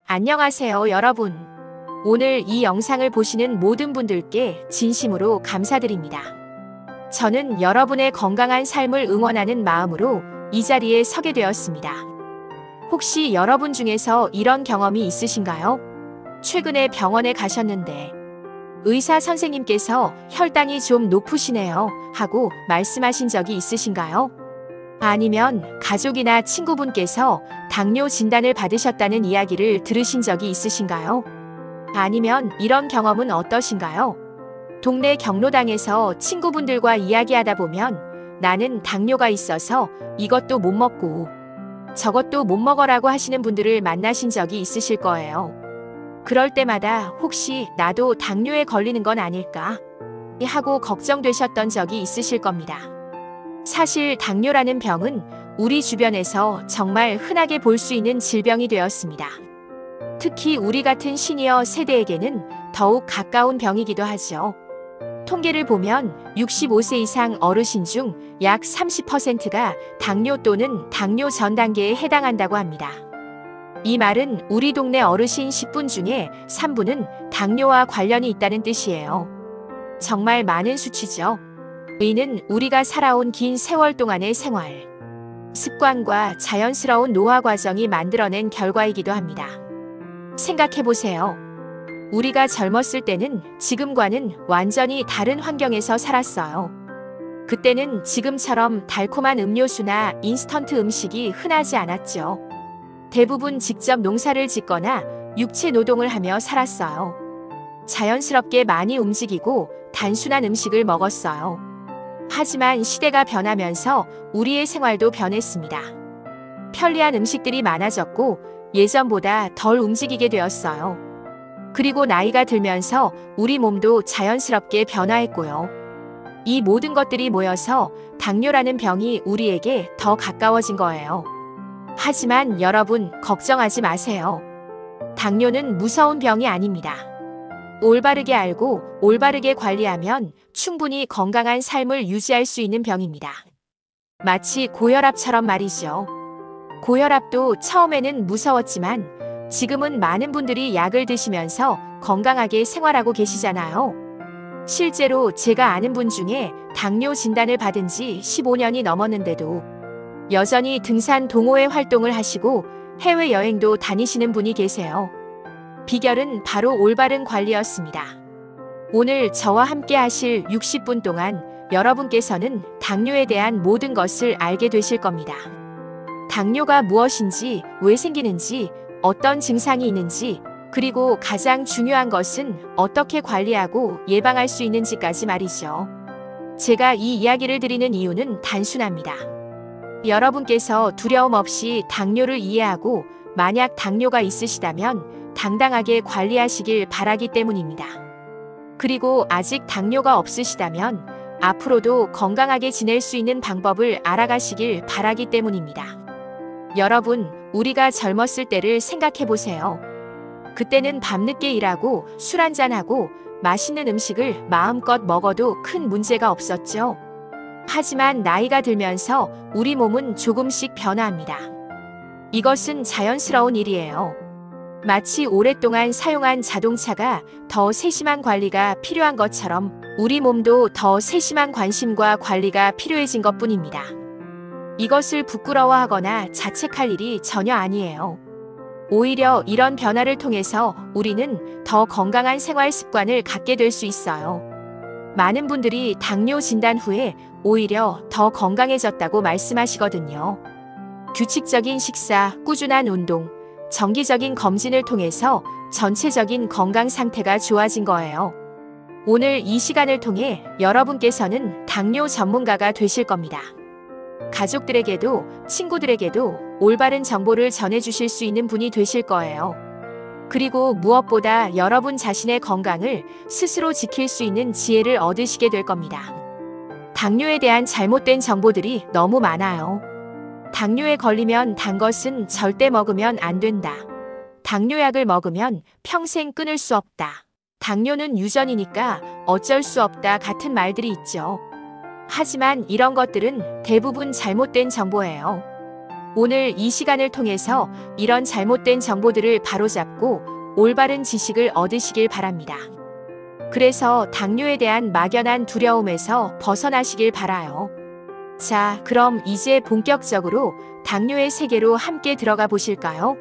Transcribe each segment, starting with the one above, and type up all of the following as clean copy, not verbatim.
안녕하세요, 여러분. 오늘 이 영상을 보시는 모든 분들께 진심으로 감사드립니다. 저는 여러분의 건강한 삶을 응원하는 마음으로 이 자리에 서게 되었습니다. 혹시 여러분 중에서 이런 경험이 있으신가요? 최근에 병원에 가셨는데 의사 선생님께서 혈당이 좀 높으시네요 하고 말씀하신 적이 있으신가요? 아니면 가족이나 친구분께서 당뇨 진단을 받으셨다는 이야기를 들으신 적이 있으신가요? 아니면 이런 경험은 어떠신가요? 동네 경로당에서 친구분들과 이야기하다 보면 나는 당뇨가 있어서 이것도 못 먹고 저것도 못 먹어라고 하시는 분들을 만나신 적이 있으실 거예요. 그럴 때마다 혹시 나도 당뇨에 걸리는 건 아닐까 하고 걱정되셨던 적이 있으실 겁니다. 사실 당뇨라는 병은 우리 주변에서 정말 흔하게 볼 수 있는 질병이 되었습니다. 특히 우리 같은 시니어 세대에게는 더욱 가까운 병이기도 하죠. 통계를 보면 65세 이상 어르신 중 약 30%가 당뇨 또는 당뇨 전 단계에 해당한다고 합니다. 이 말은 우리 동네 어르신 10분 중에 3분은 당뇨와 관련이 있다는 뜻이에요. 정말 많은 수치죠. 이는 우리가 살아온 긴 세월 동안의 생활, 습관과 자연스러운 노화 과정이 만들어낸 결과이기도 합니다. 생각해보세요. 우리가 젊었을 때는 지금과는 완전히 다른 환경에서 살았어요. 그때는 지금처럼 달콤한 음료수나 인스턴트 음식이 흔하지 않았죠. 대부분 직접 농사를 짓거나 육체 노동을 하며 살았어요. 자연스럽게 많이 움직이고 단순한 음식을 먹었어요. 하지만 시대가 변하면서 우리의 생활도 변했습니다. 편리한 음식들이 많아졌고 예전보다 덜 움직이게 되었어요. 그리고 나이가 들면서 우리 몸도 자연스럽게 변화했고요. 이 모든 것들이 모여서 당뇨라는 병이 우리에게 더 가까워진 거예요. 하지만 여러분, 걱정하지 마세요. 당뇨는 무서운 병이 아닙니다. 올바르게 알고 올바르게 관리하면 충분히 건강한 삶을 유지할 수 있는 병입니다. 마치 고혈압처럼 말이죠. 고혈압도 처음에는 무서웠지만 지금은 많은 분들이 약을 드시면서 건강하게 생활하고 계시잖아요. 실제로 제가 아는 분 중에 당뇨 진단을 받은 지 15년이 넘었는데도 여전히 등산 동호회 활동을 하시고 해외여행도 다니시는 분이 계세요. 비결은 바로 올바른 관리였습니다. 오늘 저와 함께 하실 60분 동안 여러분께서는 당뇨에 대한 모든 것을 알게 되실 겁니다. 당뇨가 무엇인지, 왜 생기는지, 어떤 증상이 있는지, 그리고 가장 중요한 것은 어떻게 관리하고 예방할 수 있는지까지 말이죠. 제가 이 이야기를 드리는 이유는 단순합니다. 여러분께서 두려움 없이 당뇨를 이해하고 만약 당뇨가 있으시다면 당당하게 관리하시길 바라기 때문입니다. 그리고 아직 당뇨가 없으시다면 앞으로도 건강하게 지낼 수 있는 방법을 알아가시길 바라기 때문입니다. 여러분, 우리가 젊었을 때를 생각해 보세요. 그때는 밤늦게 일하고 술 한잔하고 맛있는 음식을 마음껏 먹어도 큰 문제가 없었죠. 하지만 나이가 들면서 우리 몸은 조금씩 변화합니다. 이것은 자연스러운 일이에요. 마치 오랫동안 사용한 자동차가 더 세심한 관리가 필요한 것처럼 우리 몸도 더 세심한 관심과 관리가 필요해진 것뿐입니다. 이것을 부끄러워하거나 자책할 일이 전혀 아니에요. 오히려 이런 변화를 통해서 우리는 더 건강한 생활 습관을 갖게 될 수 있어요. 많은 분들이 당뇨 진단 후에 오히려 더 건강해졌다고 말씀하시거든요. 규칙적인 식사, 꾸준한 운동, 정기적인 검진을 통해서 전체적인 건강 상태가 좋아진 거예요. 오늘 이 시간을 통해 여러분께서는 당뇨 전문가가 되실 겁니다. 가족들에게도 친구들에게도 올바른 정보를 전해주실 수 있는 분이 되실 거예요. 그리고 무엇보다 여러분 자신의 건강을 스스로 지킬 수 있는 지혜를 얻으시게 될 겁니다. 당뇨에 대한 잘못된 정보들이 너무 많아요. 당뇨에 걸리면 단 것은 절대 먹으면 안 된다. 당뇨약을 먹으면 평생 끊을 수 없다. 당뇨는 유전이니까 어쩔 수 없다 같은 말들이 있죠. 하지만 이런 것들은 대부분 잘못된 정보예요. 오늘 이 시간을 통해서 이런 잘못된 정보들을 바로잡고 올바른 지식을 얻으시길 바랍니다. 그래서 당뇨에 대한 막연한 두려움에서 벗어나시길 바라요. 자, 그럼 이제 본격적으로 당뇨의 세계로 함께 들어가 보실까요?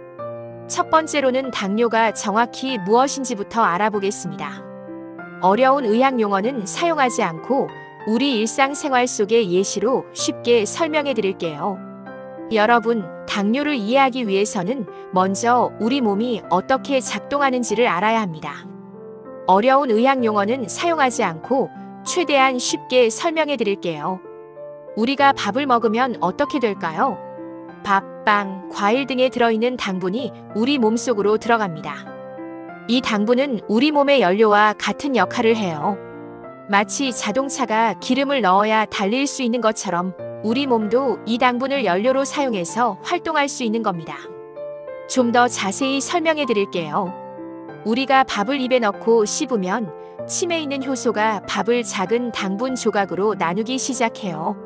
첫 번째로는 당뇨가 정확히 무엇인지부터 알아보겠습니다. 어려운 의학 용어는 사용하지 않고 우리 일상생활 속의 예시로 쉽게 설명해 드릴게요. 여러분, 당뇨를 이해하기 위해서는 먼저 우리 몸이 어떻게 작동하는지를 알아야 합니다. 어려운 의학 용어는 사용하지 않고 최대한 쉽게 설명해 드릴게요. 우리가 밥을 먹으면 어떻게 될까요? 밥, 빵, 과일 등에 들어있는 당분이 우리 몸속으로 들어갑니다. 이 당분은 우리 몸의 연료와 같은 역할을 해요. 마치 자동차가 기름을 넣어야 달릴 수 있는 것처럼 우리 몸도 이 당분을 연료로 사용해서 활동할 수 있는 겁니다. 좀 더 자세히 설명해 드릴게요. 우리가 밥을 입에 넣고 씹으면 침에 있는 효소가 밥을 작은 당분 조각으로 나누기 시작해요.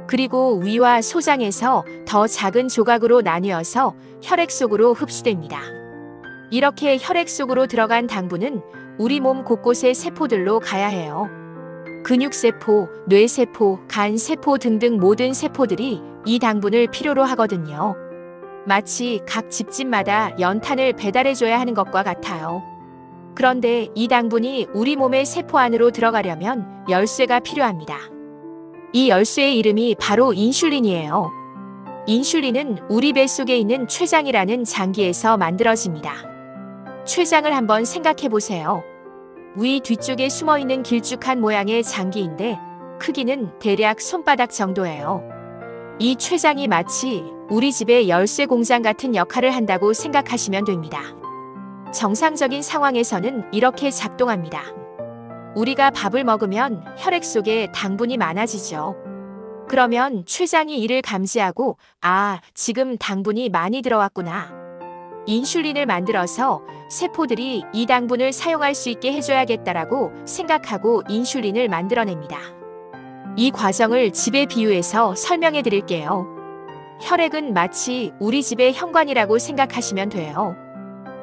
그리고 위와 소장에서 더 작은 조각으로 나뉘어서 혈액 속으로 흡수됩니다. 이렇게 혈액 속으로 들어간 당분은 우리 몸 곳곳의 세포들로 가야 해요. 근육세포, 뇌세포, 간세포 등등 모든 세포들이 이 당분을 필요로 하거든요. 마치 각 집집마다 연탄을 배달해줘야 하는 것과 같아요. 그런데 이 당분이 우리 몸의 세포 안으로 들어가려면 열쇠가 필요합니다. 이 열쇠의 이름이 바로 인슐린이에요. 인슐린은 우리 뱃속에 있는 췌장이라는 장기에서 만들어집니다. 췌장을 한번 생각해 보세요. 위 뒤쪽에 숨어있는 길쭉한 모양의 장기인데 크기는 대략 손바닥 정도예요. 이 췌장이 마치 우리 집의 열쇠 공장 같은 역할을 한다고 생각하시면 됩니다. 정상적인 상황에서는 이렇게 작동합니다. 우리가 밥을 먹으면 혈액 속에 당분이 많아지죠. 그러면 췌장이 이를 감지하고 지금 당분이 많이 들어왔구나. 인슐린을 만들어서 세포들이 이 당분을 사용할 수 있게 해줘야겠다라고 생각하고 인슐린을 만들어냅니다. 이 과정을 집에 비유해서 설명해 드릴게요. 혈액은 마치 우리 집의 현관이라고 생각하시면 돼요.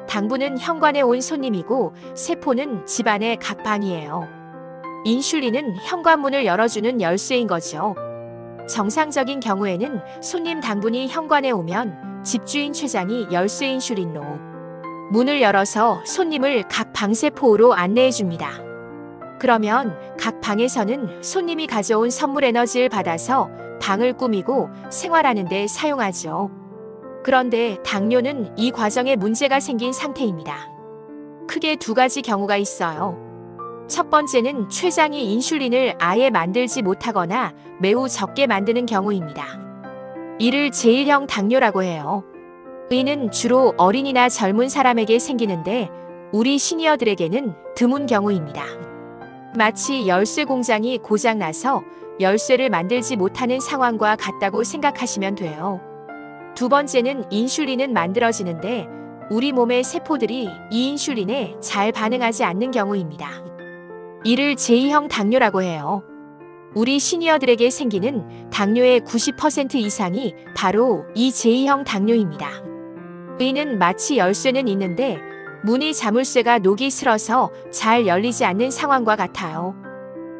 당분은 현관에 온 손님이고 세포는 집안의 각 방이에요. 인슐린은 현관문을 열어주는 열쇠인 거죠. 정상적인 경우에는 손님 당분이 현관에 오면 집주인 췌장이 열쇠 인슐린로 문을 열어서 손님을 각 방세포로 안내해 줍니다. 그러면 각 방에서는 손님이 가져온 선물 에너지를 받아서 방을 꾸미고 생활하는 데 사용하죠. 그런데 당뇨는 이 과정에 문제가 생긴 상태입니다. 크게 두 가지 경우가 있어요. 첫 번째는 췌장이 인슐린을 아예 만들지 못하거나 매우 적게 만드는 경우입니다. 이를 제1형 당뇨라고 해요. 이는 주로 어린이나 젊은 사람에게 생기는데 우리 시니어들에게는 드문 경우입니다. 마치 열쇠 공장이 고장나서 열쇠를 만들지 못하는 상황과 같다고 생각하시면 돼요. 두 번째는 인슐린은 만들어지는데 우리 몸의 세포들이 이 인슐린에 잘 반응하지 않는 경우입니다. 이를 제2형 당뇨라고 해요. 우리 시니어들에게 생기는 당뇨의 90% 이상이 바로 이 제2형 당뇨입니다. 이는 마치 열쇠는 있는데 문이 자물쇠가 녹이 슬어서 잘 열리지 않는 상황과 같아요.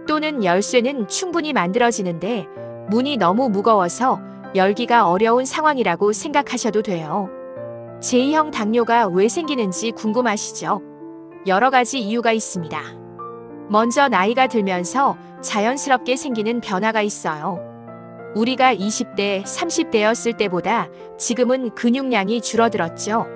또는 열쇠는 충분히 만들어지는데 문이 너무 무거워서 열기가 어려운 상황이라고 생각하셔도 돼요. 제2형 당뇨가 왜 생기는지 궁금하시죠? 여러 가지 이유가 있습니다. 먼저 나이가 들면서 자연스럽게 생기는 변화가 있어요. 우리가 20대, 30대였을 때보다 지금은 근육량이 줄어들었죠.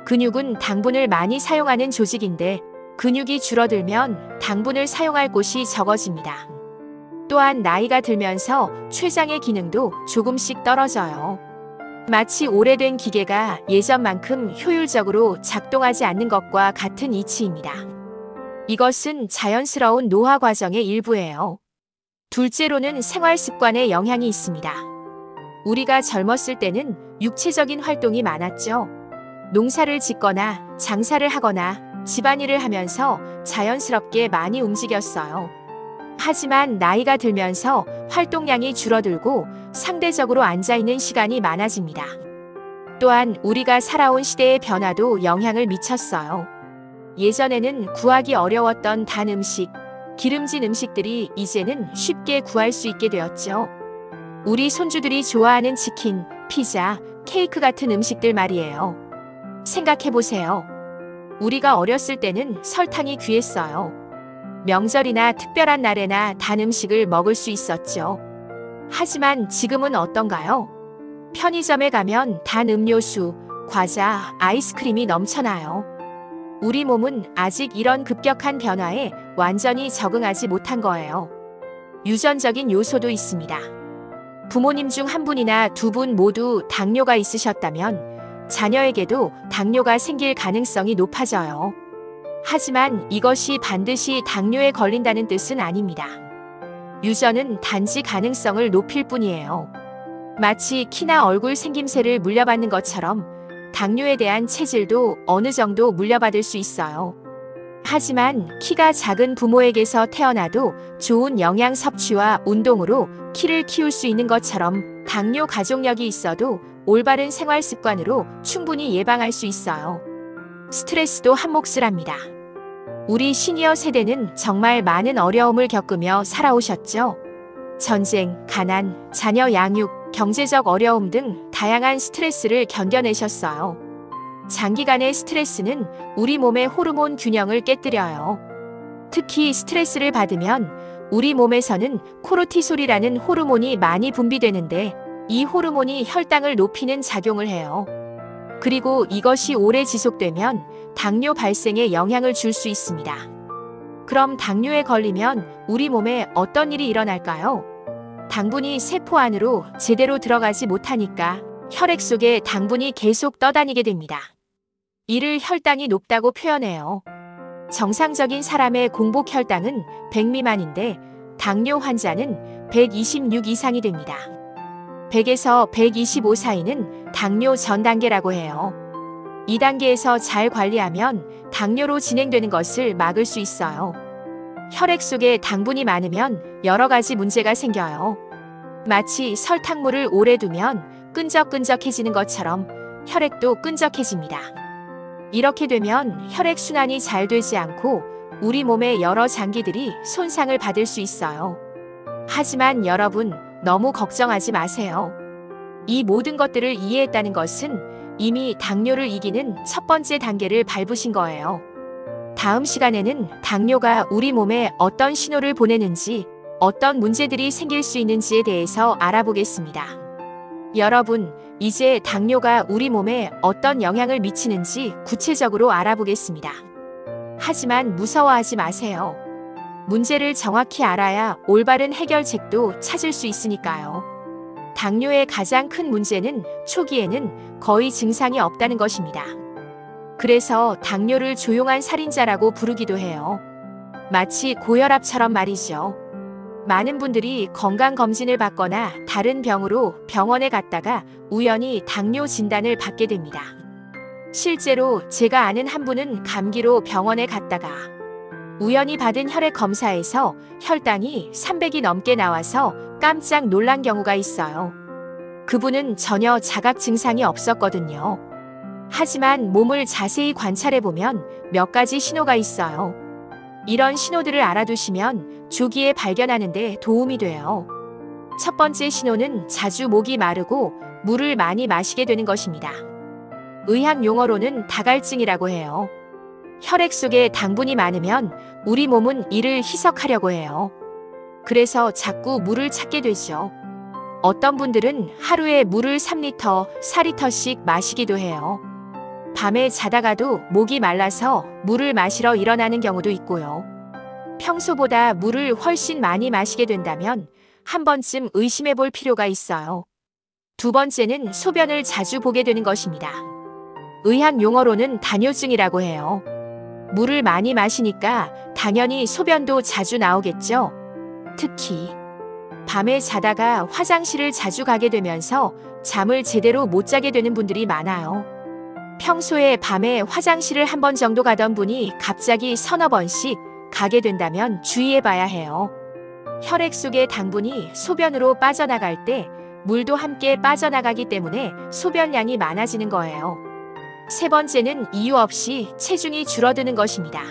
근육은 당분을 많이 사용하는 조직인데 근육이 줄어들면 당분을 사용할 곳이 적어집니다. 또한 나이가 들면서 췌장의 기능도 조금씩 떨어져요. 마치 오래된 기계가 예전만큼 효율적으로 작동하지 않는 것과 같은 이치입니다. 이것은 자연스러운 노화 과정의 일부예요. 둘째로는 생활 습관에 영향이 있습니다. 우리가 젊었을 때는 육체적인 활동이 많았죠. 농사를 짓거나 장사를 하거나 집안일을 하면서 자연스럽게 많이 움직였어요. 하지만 나이가 들면서 활동량이 줄어들고 상대적으로 앉아있는 시간이 많아집니다. 또한 우리가 살아온 시대의 변화도 영향을 미쳤어요. 예전에는 구하기 어려웠던 단 음식, 기름진 음식들이 이제는 쉽게 구할 수 있게 되었죠. 우리 손주들이 좋아하는 치킨, 피자, 케이크 같은 음식들 말이에요. 생각해보세요. 우리가 어렸을 때는 설탕이 귀했어요. 명절이나 특별한 날에나 단 음식을 먹을 수 있었죠. 하지만 지금은 어떤가요? 편의점에 가면 단 음료수, 과자, 아이스크림이 넘쳐나요. 우리 몸은 아직 이런 급격한 변화에 완전히 적응하지 못한 거예요. 유전적인 요소도 있습니다. 부모님 중 한 분이나 두 분 모두 당뇨가 있으셨다면 자녀에게도 당뇨가 생길 가능성이 높아져요. 하지만 이것이 반드시 당뇨에 걸린다는 뜻은 아닙니다. 유전은 단지 가능성을 높일 뿐이에요. 마치 키나 얼굴 생김새를 물려받는 것처럼 당뇨에 대한 체질도 어느 정도 물려받을 수 있어요. 하지만 키가 작은 부모에게서 태어나도 좋은 영양 섭취와 운동으로 키를 키울 수 있는 것처럼 당뇨 가족력이 있어도 올바른 생활 습관으로 충분히 예방할 수 있어요. 스트레스도 한 몫을 합니다. 우리 시니어 세대는 정말 많은 어려움을 겪으며 살아오셨죠. 전쟁, 가난, 자녀 양육, 경제적 어려움 등 다양한 스트레스를 견뎌내셨어요. 장기간의 스트레스는 우리 몸의 호르몬 균형을 깨뜨려요. 특히 스트레스를 받으면 우리 몸에서는 코르티솔이라는 호르몬이 많이 분비되는데 이 호르몬이 혈당을 높이는 작용을 해요. 그리고 이것이 오래 지속되면 당뇨 발생에 영향을 줄 수 있습니다. 그럼 당뇨에 걸리면 우리 몸에 어떤 일이 일어날까요? 당분이 세포 안으로 제대로 들어가지 못하니까 혈액 속에 당분이 계속 떠다니게 됩니다. 이를 혈당이 높다고 표현해요. 정상적인 사람의 공복 혈당은 100 미만인데 당뇨 환자는 126 이상이 됩니다. 100에서 125 사이는 당뇨 전 단계라고 해요. 이 단계에서 잘 관리하면 당뇨로 진행되는 것을 막을 수 있어요. 혈액 속에 당분이 많으면 여러 가지 문제가 생겨요. 마치 설탕물을 오래 두면 끈적끈적해지는 것처럼 혈액도 끈적해집니다. 이렇게 되면 혈액 순환이 잘 되지 않고 우리 몸의 여러 장기들이 손상을 받을 수 있어요. 하지만 여러분, 너무 걱정하지 마세요. 이 모든 것들을 이해했다는 것은 이미 당뇨를 이기는 첫 번째 단계를 밟으신 거예요. 다음 시간에는 당뇨가 우리 몸에 어떤 신호를 보내는지, 어떤 문제들이 생길 수 있는지에 대해서 알아보겠습니다. 여러분, 이제 당뇨가 우리 몸에 어떤 영향을 미치는지 구체적으로 알아보겠습니다. 하지만 무서워하지 마세요. 문제를 정확히 알아야 올바른 해결책도 찾을 수 있으니까요. 당뇨의 가장 큰 문제는 초기에는 거의 증상이 없다는 것입니다. 그래서 당뇨를 조용한 살인자라고 부르기도 해요. 마치 고혈압처럼 말이죠. 많은 분들이 건강검진을 받거나 다른 병으로 병원에 갔다가 우연히 당뇨 진단을 받게 됩니다. 실제로 제가 아는 한 분은 감기로 병원에 갔다가 우연히 받은 혈액 검사에서 혈당이 300이 넘게 나와서 깜짝 놀란 경우가 있어요. 그분은 전혀 자각 증상이 없었거든요. 하지만 몸을 자세히 관찰해보면 몇 가지 신호가 있어요. 이런 신호들을 알아두시면 조기에 발견하는 데 도움이 돼요. 첫 번째 신호는 자주 목이 마르고 물을 많이 마시게 되는 것입니다. 의학 용어로는 다갈증이라고 해요. 혈액 속에 당분이 많으면 우리 몸은 이를 희석하려고 해요. 그래서 자꾸 물을 찾게 되죠. 어떤 분들은 하루에 물을 3리터, 4리터씩 마시기도 해요. 밤에 자다가도 목이 말라서 물을 마시러 일어나는 경우도 있고요. 평소보다 물을 훨씬 많이 마시게 된다면 한 번쯤 의심해 볼 필요가 있어요. 두 번째는 소변을 자주 보게 되는 것입니다. 의학 용어로는 단요증이라고 해요. 물을 많이 마시니까 당연히 소변도 자주 나오겠죠. 특히 밤에 자다가 화장실을 자주 가게 되면서 잠을 제대로 못 자게 되는 분들이 많아요. 평소에 밤에 화장실을 한 번 정도 가던 분이 갑자기 서너 번씩 가게 된다면 주의해 봐야 해요. 혈액 속의 당분이 소변으로 빠져나갈 때 물도 함께 빠져나가기 때문에 소변량이 많아지는 거예요. 세 번째는 이유 없이 체중이 줄어드는 것입니다.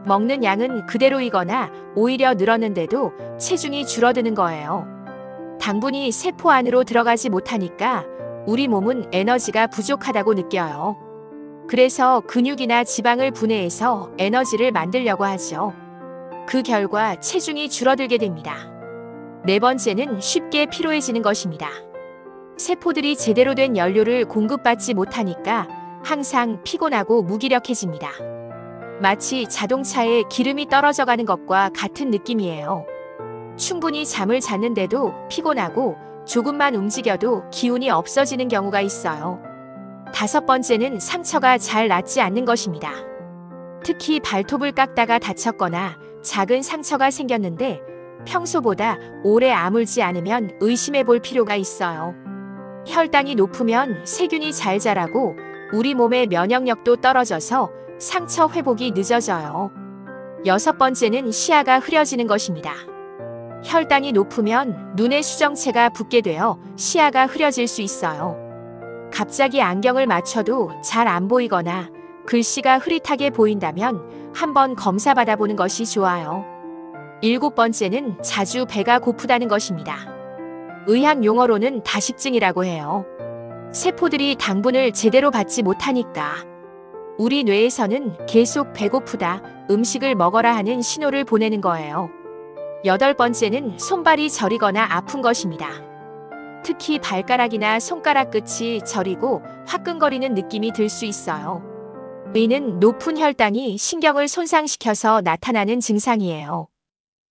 먹는 양은 그대로이거나 오히려 늘었는데도 체중이 줄어드는 거예요. 당분이 세포 안으로 들어가지 못하니까 우리 몸은 에너지가 부족하다고 느껴요. 그래서 근육이나 지방을 분해해서 에너지를 만들려고 하죠. 그 결과 체중이 줄어들게 됩니다. 네 번째는 쉽게 피로해지는 것입니다. 세포들이 제대로 된 연료를 공급받지 못하니까 항상 피곤하고 무기력해집니다. 마치 자동차에 기름이 떨어져 가는 것과 같은 느낌이에요. 충분히 잠을 잤는데도 피곤하고 조금만 움직여도 기운이 없어지는 경우가 있어요. 다섯 번째는 상처가 잘 낫지 않는 것입니다. 특히 발톱을 깎다가 다쳤거나 작은 상처가 생겼는데 평소보다 오래 아물지 않으면 의심해 볼 필요가 있어요. 혈당이 높으면 세균이 잘 자라고 우리 몸의 면역력도 떨어져서 상처 회복이 늦어져요. 여섯 번째는 시야가 흐려지는 것입니다. 혈당이 높으면 눈의 수정체가 붓게 되어 시야가 흐려질 수 있어요. 갑자기 안경을 맞춰도 잘 안 보이거나 글씨가 흐릿하게 보인다면 한번 검사 받아보는 것이 좋아요. 일곱 번째는 자주 배가 고프다는 것입니다. 의학 용어로는 다식증이라고 해요. 세포들이 당분을 제대로 받지 못하니까 우리 뇌에서는 계속 배고프다, 음식을 먹어라 하는 신호를 보내는 거예요. 여덟 번째는 손발이 저리거나 아픈 것입니다. 특히 발가락이나 손가락 끝이 저리고 화끈거리는 느낌이 들 수 있어요. 이는 높은 혈당이 신경을 손상시켜서 나타나는 증상이에요.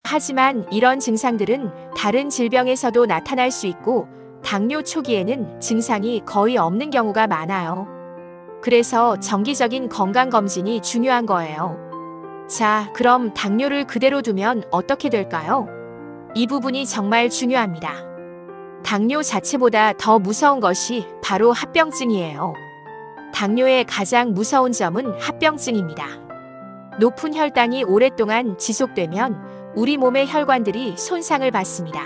하지만 이런 증상들은 다른 질병에서도 나타날 수 있고 당뇨 초기에는 증상이 거의 없는 경우가 많아요. 그래서 정기적인 건강검진이 중요한 거예요. 자, 그럼 당뇨를 그대로 두면 어떻게 될까요? 이 부분이 정말 중요합니다. 당뇨 자체보다 더 무서운 것이 바로 합병증이에요. 당뇨의 가장 무서운 점은 합병증입니다. 높은 혈당이 오랫동안 지속되면 우리 몸의 혈관들이 손상을 받습니다.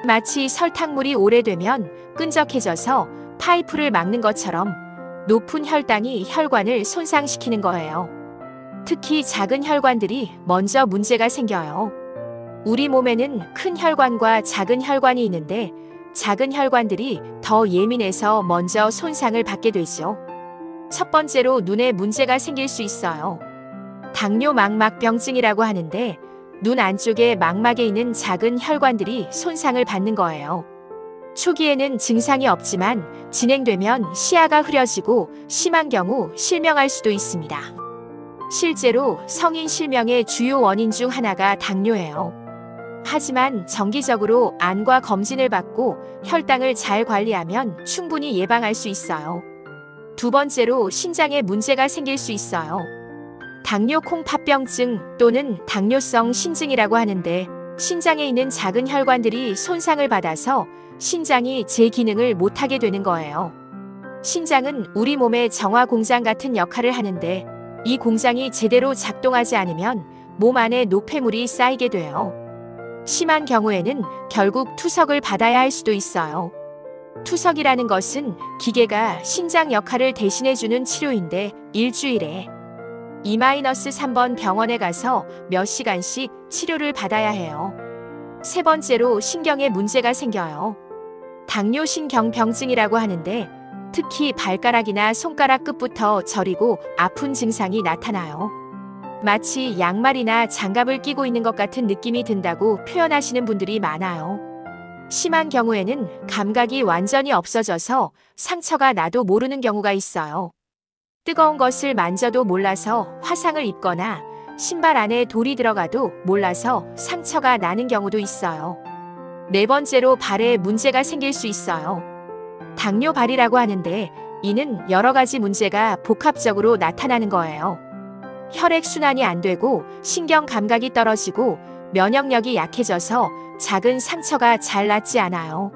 마치 설탕물이 오래되면 끈적해져서 파이프를 막는 것처럼 높은 혈당이 혈관을 손상시키는 거예요. 특히 작은 혈관들이 먼저 문제가 생겨요. 우리 몸에는 큰 혈관과 작은 혈관이 있는데 작은 혈관들이 더 예민해서 먼저 손상을 받게 되죠. 첫 번째로 눈에 문제가 생길 수 있어요. 당뇨 망막병증이라고 하는데 눈 안쪽에 망막에 있는 작은 혈관들이 손상을 받는 거예요. 초기에는 증상이 없지만 진행되면 시야가 흐려지고 심한 경우 실명할 수도 있습니다. 실제로 성인 실명의 주요 원인 중 하나가 당뇨예요. 하지만 정기적으로 안과 검진을 받고 혈당을 잘 관리하면 충분히 예방할 수 있어요. 두 번째로 신장에 문제가 생길 수 있어요. 당뇨 콩팥병증 또는 당뇨성 신증이라고 하는데 신장에 있는 작은 혈관들이 손상을 받아서 신장이 제 기능을 못하게 되는 거예요. 신장은 우리 몸의 정화 공장 같은 역할을 하는데 이 공장이 제대로 작동하지 않으면 몸 안에 노폐물이 쌓이게 돼요. 심한 경우에는 결국 투석을 받아야 할 수도 있어요. 투석이라는 것은 기계가 신장 역할을 대신해주는 치료인데 일주일에 2-3번 병원에 가서 몇 시간씩 치료를 받아야 해요. 세 번째로 신경에 문제가 생겨요. 당뇨 신경병증이라고 하는데 특히 발가락이나 손가락 끝부터 저리고 아픈 증상이 나타나요. 마치 양말이나 장갑을 끼고 있는 것 같은 느낌이 든다고 표현하시는 분들이 많아요. 심한 경우에는 감각이 완전히 없어져서 상처가 나도 모르는 경우가 있어요. 뜨거운 것을 만져도 몰라서 화상을 입거나 신발 안에 돌이 들어가도 몰라서 상처가 나는 경우도 있어요. 네 번째로 발에 문제가 생길 수 있어요. 당뇨발이라고 하는데 이는 여러 가지 문제가 복합적으로 나타나는 거예요. 혈액순환이 안 되고 신경 감각이 떨어지고 면역력이 약해져서 작은 상처가 잘 낫지 않아요.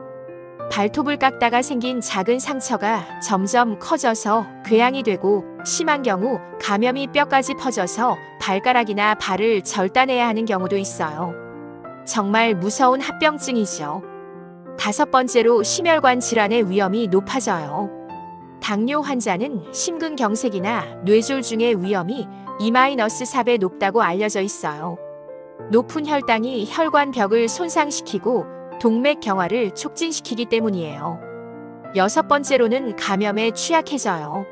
발톱을 깎다가 생긴 작은 상처가 점점 커져서 궤양이 되고 심한 경우 감염이 뼈까지 퍼져서 발가락이나 발을 절단해야 하는 경우도 있어요. 정말 무서운 합병증이죠. 다섯 번째로 심혈관 질환의 위험이 높아져요. 당뇨 환자는 심근경색이나 뇌졸중의 위험이 2-4배 높다고 알려져 있어요. 높은 혈당이 혈관벽을 손상시키고 동맥경화를 촉진시키기 때문이에요. 여섯 번째로는 감염에 취약해져요.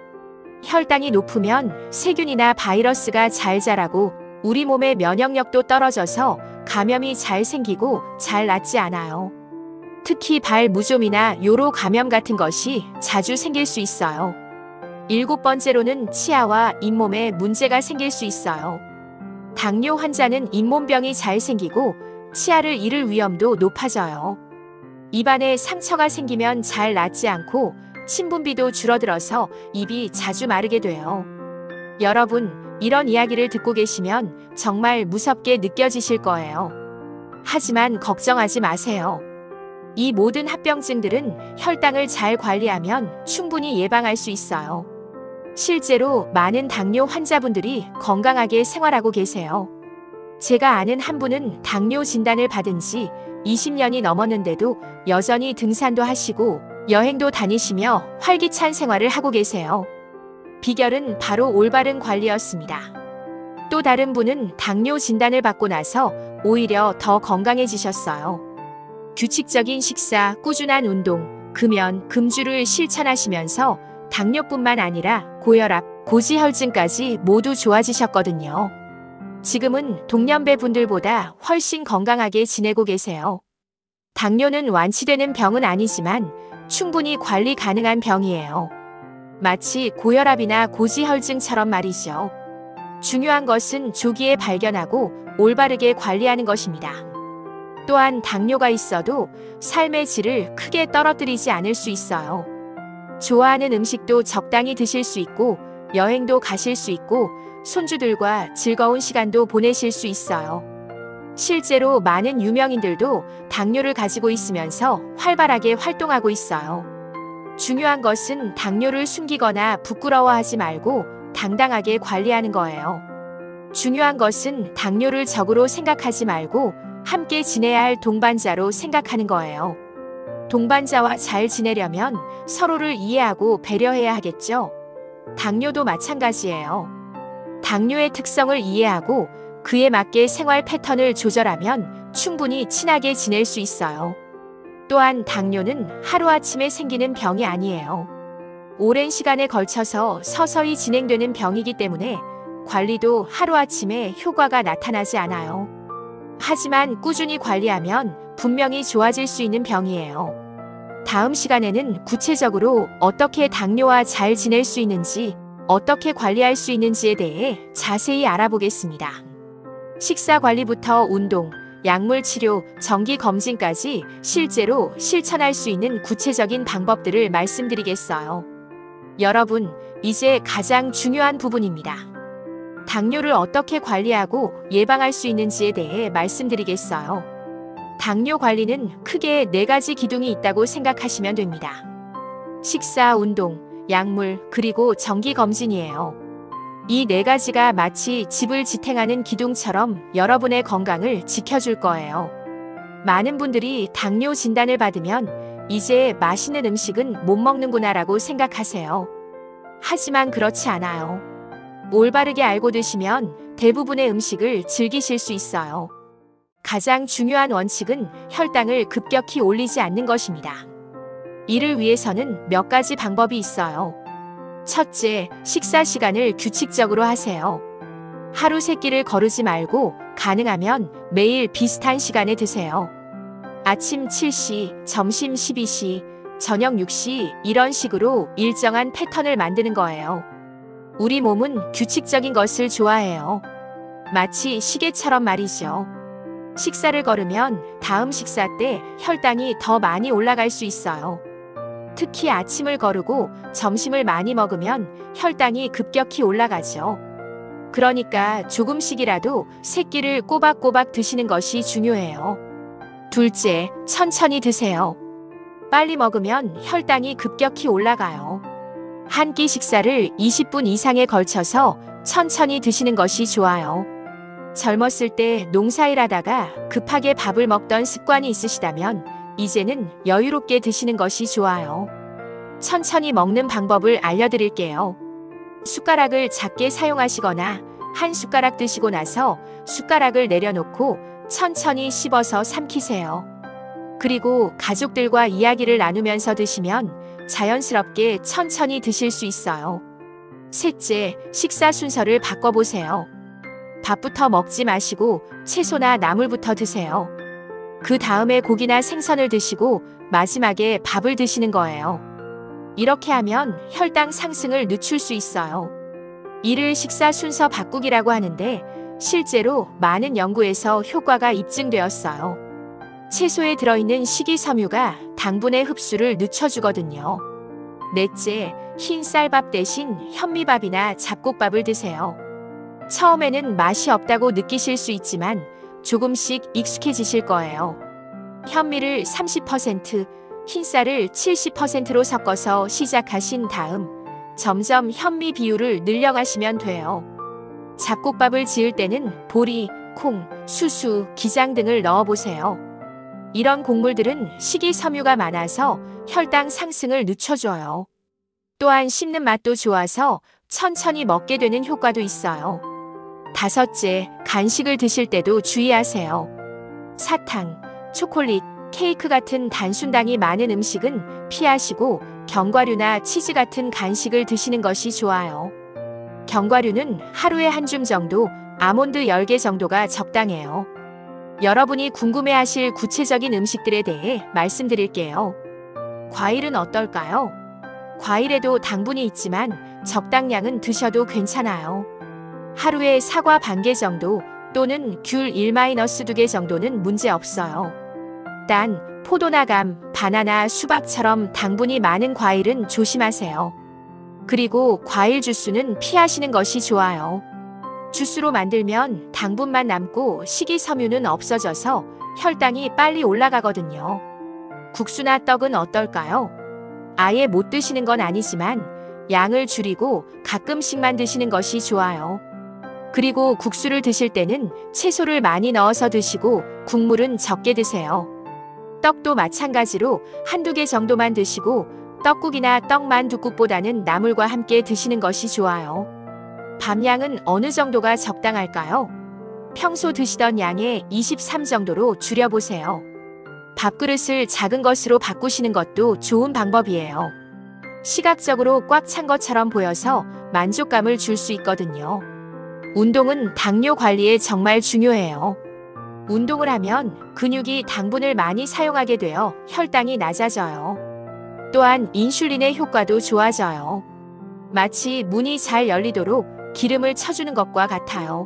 혈당이 높으면 세균이나 바이러스가 잘 자라고 우리 몸의 면역력도 떨어져서 감염이 잘 생기고 잘 낫지 않아요. 특히 발무좀이나 요로 감염 같은 것이 자주 생길 수 있어요. 일곱 번째로는 치아와 잇몸에 문제가 생길 수 있어요. 당뇨 환자는 잇몸병이 잘 생기고 치아를 잃을 위험도 높아져요. 입안에 상처가 생기면 잘 낫지 않고 침분비도 줄어들어서 입이 자주 마르게 돼요. 여러분, 이런 이야기를 듣고 계시면 정말 무섭게 느껴지실 거예요. 하지만 걱정하지 마세요. 이 모든 합병증들은 혈당을 잘 관리하면 충분히 예방할 수 있어요. 실제로 많은 당뇨 환자분들이 건강하게 생활하고 계세요. 제가 아는 한 분은 당뇨 진단을 받은 지 20년이 넘었는데도 여전히 등산도 하시고 여행도 다니시며 활기찬 생활을 하고 계세요. 비결은 바로 올바른 관리였습니다. 또 다른 분은 당뇨 진단을 받고 나서 오히려 더 건강해지셨어요. 규칙적인 식사, 꾸준한 운동, 금연, 금주를 실천하시면서 당뇨뿐만 아니라 고혈압, 고지혈증까지 모두 좋아지셨거든요. 지금은 동년배 분들보다 훨씬 건강하게 지내고 계세요. 당뇨는 완치되는 병은 아니지만 충분히 관리 가능한 병이에요. 마치 고혈압이나 고지혈증처럼 말이죠. 중요한 것은 조기에 발견하고 올바르게 관리하는 것입니다. 또한 당뇨가 있어도 삶의 질을 크게 떨어뜨리지 않을 수 있어요. 좋아하는 음식도 적당히 드실 수 있고 여행도 가실 수 있고 손주들과 즐거운 시간도 보내실 수 있어요. 실제로 많은 유명인들도 당뇨를 가지고 있으면서 활발하게 활동하고 있어요. 중요한 것은 당뇨를 숨기거나 부끄러워하지 말고 당당하게 관리하는 거예요. 중요한 것은 당뇨를 적으로 생각하지 말고 함께 지내야 할 동반자로 생각하는 거예요. 동반자와 잘 지내려면 서로를 이해하고 배려해야 하겠죠? 당뇨도 마찬가지예요. 당뇨의 특성을 이해하고 그에 맞게 생활 패턴을 조절하면 충분히 친하게 지낼 수 있어요. 또한 당뇨는 하루아침에 생기는 병이 아니에요. 오랜 시간에 걸쳐서 서서히 진행되는 병이기 때문에 관리도 하루아침에 효과가 나타나지 않아요. 하지만 꾸준히 관리하면 분명히 좋아질 수 있는 병이에요. 다음 시간에는 구체적으로 어떻게 당뇨와 잘 지낼 수 있는지, 어떻게 관리할 수 있는지에 대해 자세히 알아보겠습니다. 식사 관리부터 운동, 약물 치료, 정기 검진까지 실제로 실천할 수 있는 구체적인 방법들을 말씀드리겠어요. 여러분, 이제 가장 중요한 부분입니다. 당뇨를 어떻게 관리하고 예방할 수 있는지에 대해 말씀드리겠어요. 당뇨 관리는 크게 4가지 기둥이 있다고 생각하시면 됩니다. 식사, 운동, 약물, 그리고 정기 검진이에요. 이 4가지가 마치 집을 지탱하는 기둥처럼 여러분의 건강을 지켜줄 거예요. 많은 분들이 당뇨 진단을 받으면 이제 맛있는 음식은 못 먹는구나라고 생각하세요. 하지만 그렇지 않아요. 올바르게 알고 드시면 대부분의 음식을 즐기실 수 있어요. 가장 중요한 원칙은 혈당을 급격히 올리지 않는 것입니다. 이를 위해서는 몇 가지 방법이 있어요. 첫째, 식사 시간을 규칙적으로 하세요. 하루 3끼를 거르지 말고 가능하면 매일 비슷한 시간에 드세요. 아침 7시, 점심 12시, 저녁 6시 이런 식으로 일정한 패턴을 만드는 거예요. 우리 몸은 규칙적인 것을 좋아해요. 마치 시계처럼 말이죠. 식사를 거르면 다음 식사 때 혈당이 더 많이 올라갈 수 있어요. 특히 아침을 거르고 점심을 많이 먹으면 혈당이 급격히 올라가죠. 그러니까 조금씩이라도 3끼를 꼬박꼬박 드시는 것이 중요해요. 둘째, 천천히 드세요. 빨리 먹으면 혈당이 급격히 올라가요. 한 끼 식사를 20분 이상에 걸쳐서 천천히 드시는 것이 좋아요. 젊었을 때 농사일 하다가 급하게 밥을 먹던 습관이 있으시다면 이제는 여유롭게 드시는 것이 좋아요. 천천히 먹는 방법을 알려드릴게요. 숟가락을 작게 사용하시거나 한 숟가락 드시고 나서 숟가락을 내려놓고 천천히 씹어서 삼키세요. 그리고 가족들과 이야기를 나누면서 드시면 자연스럽게 천천히 드실 수 있어요. 셋째, 식사 순서를 바꿔보세요. 밥부터 먹지 마시고 채소나 나물부터 드세요. 그 다음에 고기나 생선을 드시고 마지막에 밥을 드시는 거예요. 이렇게 하면 혈당 상승을 늦출 수 있어요. 이를 식사 순서 바꾸기라고 하는데 실제로 많은 연구에서 효과가 입증되었어요. 채소에 들어있는 식이섬유가 당분의 흡수를 늦춰주거든요. 넷째, 흰 쌀밥 대신 현미밥이나 잡곡밥을 드세요. 처음에는 맛이 없다고 느끼실 수 있지만 조금씩 익숙해지실 거예요. 현미를 30%, 흰쌀을 70%로 섞어서 시작하신 다음 점점 현미 비율을 늘려가시면 돼요. 잡곡밥을 지을 때는 보리, 콩, 수수, 기장 등을 넣어보세요. 이런 곡물들은 식이섬유가 많아서 혈당 상승을 늦춰줘요. 또한 씹는 맛도 좋아서 천천히 먹게 되는 효과도 있어요. 다섯째, 간식을 드실 때도 주의하세요. 사탕, 초콜릿, 케이크 같은 단순당이 많은 음식은 피하시고 견과류나 치즈 같은 간식을 드시는 것이 좋아요. 견과류는 하루에 한 줌 정도, 아몬드 10개 정도가 적당해요. 여러분이 궁금해하실 구체적인 음식들에 대해 말씀드릴게요. 과일은 어떨까요? 과일에도 당분이 있지만 적당량은 드셔도 괜찮아요. 하루에 사과 반 개 정도 또는 귤 1-2개 정도는 문제 없어요. 단, 포도나 감, 바나나, 수박처럼 당분이 많은 과일은 조심하세요. 그리고 과일 주스는 피하시는 것이 좋아요. 주스로 만들면 당분만 남고 식이섬유는 없어져서 혈당이 빨리 올라가거든요. 국수나 떡은 어떨까요? 아예 못 드시는 건 아니지만 양을 줄이고 가끔씩만 드시는 것이 좋아요. 그리고 국수를 드실 때는 채소를 많이 넣어서 드시고 국물은 적게 드세요. 떡도 마찬가지로 한두 개 정도만 드시고 떡국이나 떡만둣국보다는 나물과 함께 드시는 것이 좋아요. 밥량은 어느 정도가 적당할까요? 평소 드시던 양의 23 정도로 줄여보세요. 밥그릇을 작은 것으로 바꾸시는 것도 좋은 방법이에요. 시각적으로 꽉 찬 것처럼 보여서 만족감을 줄 수 있거든요. 운동은 당뇨 관리에 정말 중요해요. 운동을 하면 근육이 당분을 많이 사용하게 되어 혈당이 낮아져요. 또한 인슐린의 효과도 좋아져요. 마치 문이 잘 열리도록 기름을 쳐주는 것과 같아요.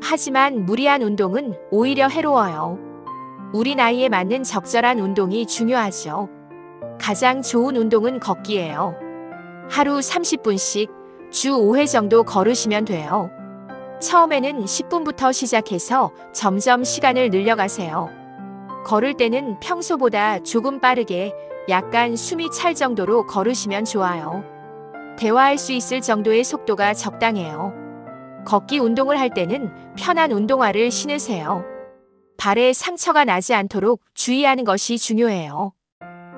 하지만 무리한 운동은 오히려 해로워요. 우리 나이에 맞는 적절한 운동이 중요하죠. 가장 좋은 운동은 걷기예요. 하루 30분씩 주 5회 정도 걸으시면 돼요. 처음에는 10분부터 시작해서 점점 시간을 늘려가세요. 걸을 때는 평소보다 조금 빠르게 약간 숨이 찰 정도로 걸으시면 좋아요. 대화할 수 있을 정도의 속도가 적당해요. 걷기 운동을 할 때는 편한 운동화를 신으세요. 발에 상처가 나지 않도록 주의하는 것이 중요해요.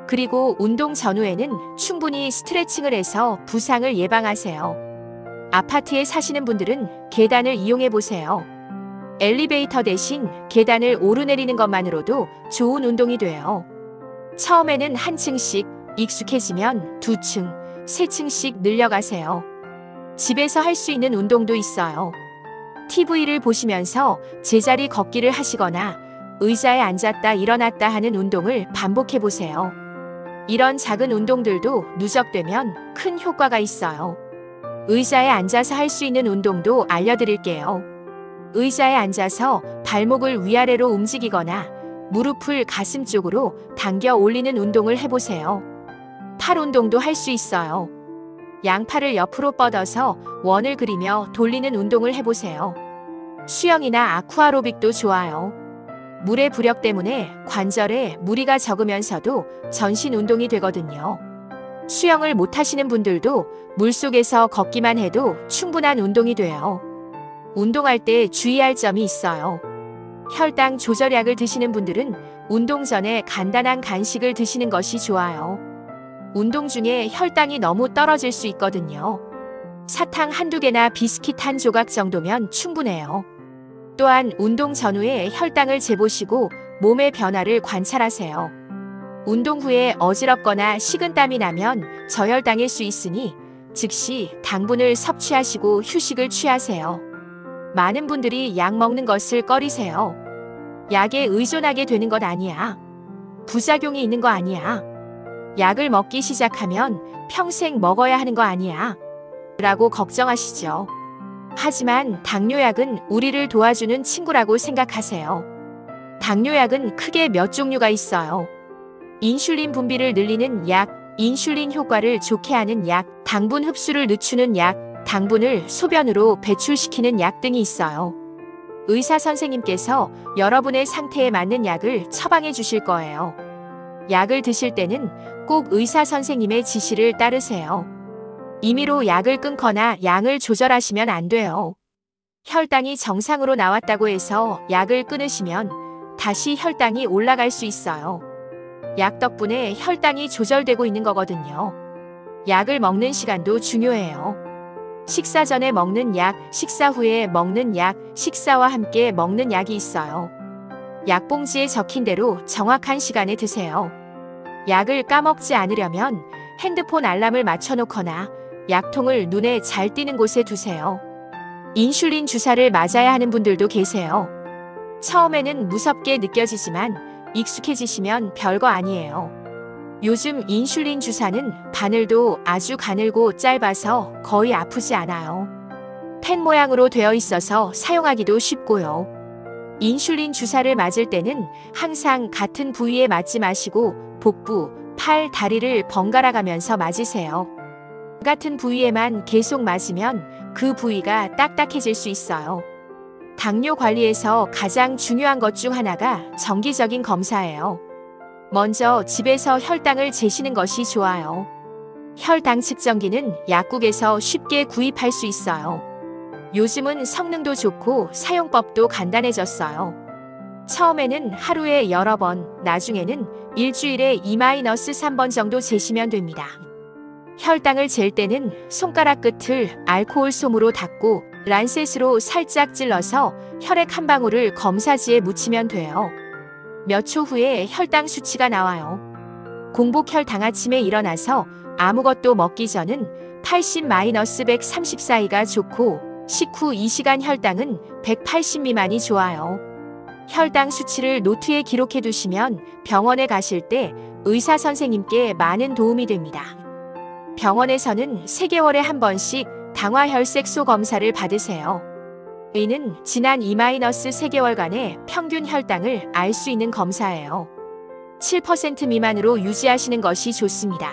그리고 운동 전후에는 충분히 스트레칭을 해서 부상을 예방하세요. 아파트에 사시는 분들은 계단을 이용해 보세요. 엘리베이터 대신 계단을 오르내리는 것만으로도 좋은 운동이 돼요. 처음에는 한 층씩, 익숙해지면 2층, 3층씩 늘려가세요. 집에서 할 수 있는 운동도 있어요. TV를 보시면서 제자리 걷기를 하시거나 의자에 앉았다 일어났다 하는 운동을 반복해 보세요. 이런 작은 운동들도 누적되면 큰 효과가 있어요. 의자에 앉아서 할 수 있는 운동도 알려드릴게요. 의자에 앉아서 발목을 위아래로 움직이거나 무릎을 가슴 쪽으로 당겨 올리는 운동을 해보세요. 팔 운동도 할 수 있어요. 양팔을 옆으로 뻗어서 원을 그리며 돌리는 운동을 해보세요. 수영이나 아쿠아로빅도 좋아요. 물의 부력 때문에 관절에 무리가 적으면서도 전신 운동이 되거든요. 수영을 못하시는 분들도 물속에서 걷기만 해도 충분한 운동이 돼요. 운동할 때 주의할 점이 있어요. 혈당 조절약을 드시는 분들은 운동 전에 간단한 간식을 드시는 것이 좋아요. 운동 중에 혈당이 너무 떨어질 수 있거든요. 사탕 한두 개나 비스킷 한 조각 정도면 충분해요. 또한 운동 전후에 혈당을 재보시고 몸의 변화를 관찰하세요. 운동 후에 어지럽거나 식은땀이 나면 저혈당일 수 있으니 즉시 당분을 섭취하시고 휴식을 취하세요. 많은 분들이 약 먹는 것을 꺼리세요. 약에 의존하게 되는 것 아니야. 부작용이 있는 거 아니야. 약을 먹기 시작하면 평생 먹어야 하는 거 아니야. 라고 걱정하시죠. 하지만 당뇨약은 우리를 도와주는 친구라고 생각하세요. 당뇨약은 크게 몇 종류가 있어요. 인슐린 분비를 늘리는 약, 인슐린 효과를 좋게 하는 약, 당분 흡수를 늦추는 약, 당분을 소변으로 배출시키는 약 등이 있어요. 의사 선생님께서 여러분의 상태에 맞는 약을 처방해 주실 거예요. 약을 드실 때는 꼭 의사 선생님의 지시를 따르세요. 임의로 약을 끊거나 양을 조절하시면 안 돼요. 혈당이 정상으로 나왔다고 해서 약을 끊으시면 다시 혈당이 올라갈 수 있어요. 약 덕분에 혈당이 조절되고 있는 거거든요. 약을 먹는 시간도 중요해요. 식사 전에 먹는 약, 식사 후에 먹는 약, 식사와 함께 먹는 약이 있어요. 약봉지에 적힌 대로 정확한 시간에 드세요. 약을 까먹지 않으려면 핸드폰 알람을 맞춰놓거나 약통을 눈에 잘 띄는 곳에 두세요. 인슐린 주사를 맞아야 하는 분들도 계세요. 처음에는 무섭게 느껴지지만 익숙해지시면 별거 아니에요. 요즘 인슐린 주사는 바늘도 아주 가늘고 짧아서 거의 아프지 않아요. 펜 모양으로 되어 있어서 사용하기도 쉽고요. 인슐린 주사를 맞을 때는 항상 같은 부위에 맞지 마시고 복부, 팔, 다리를 번갈아 가면서 맞으세요. 같은 부위에만 계속 맞으면 그 부위가 딱딱해질 수 있어요. 당뇨 관리에서 가장 중요한 것 중 하나가 정기적인 검사예요. 먼저 집에서 혈당을 재시는 것이 좋아요. 혈당 측정기는 약국에서 쉽게 구입할 수 있어요. 요즘은 성능도 좋고 사용법도 간단해졌어요. 처음에는 하루에 여러 번, 나중에는 일주일에 2-3번 정도 재시면 됩니다. 혈당을 잴 때는 손가락 끝을 알코올 솜으로 닦고 란셋으로 살짝 찔러서 혈액 한 방울을 검사지에 묻히면 돼요. 몇 초 후에 혈당 수치가 나와요. 공복혈 당아침에 일어나서 아무것도 먹기 전은 80-130 사이가 좋고 식후 2시간 혈당은 180 미만이 좋아요. 혈당 수치를 노트에 기록해 두시면 병원에 가실 때 의사 선생님께 많은 도움이 됩니다. 병원에서는 3개월에 한 번씩 당화혈색소 검사를 받으세요. 이는 지난 2-3개월간의 평균 혈당을 알 수 있는 검사예요. 7% 미만으로 유지하시는 것이 좋습니다.